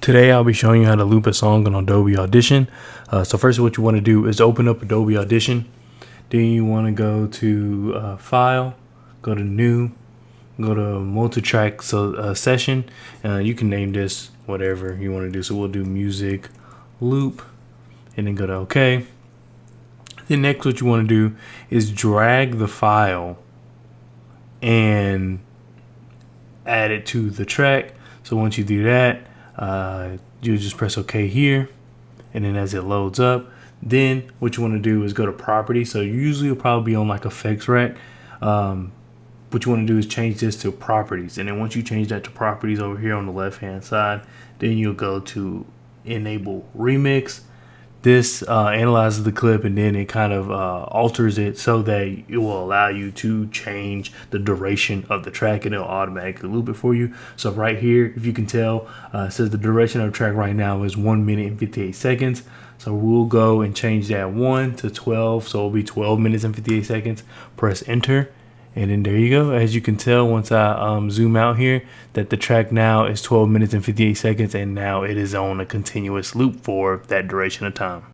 Today I'll be showing you how to loop a song on Adobe Audition. So first what you want to do is open up Adobe Audition. Then you want to go to File, go to New, go to Multi-Track Session. You can name this whatever you want to do. So we'll do Music Loop and then go to OK. Then next what you want to do is drag the file and add it to the track. So once you do that, you just press OK here, and then as it loads up, then what you want to do is go to properties. So usually you'll probably be on like effects rack. What you want to do is change this to properties, and then once you change that to properties over here on the left hand side, then you'll go to enable remix. This analyzes the clip, and then it kind of alters it so that it will allow you to change the duration of the track, and it'll automatically loop it for you. So right here, if you can tell, it says the duration of the track right now is 1 minute and 58 seconds. So we'll go and change that 1 to 12. So it'll be 12 minutes and 58 seconds. Press enter. And then there you go. As you can tell, once I zoom out here, that the track now is 12 minutes and 58 seconds, and now it is on a continuous loop for that duration of time.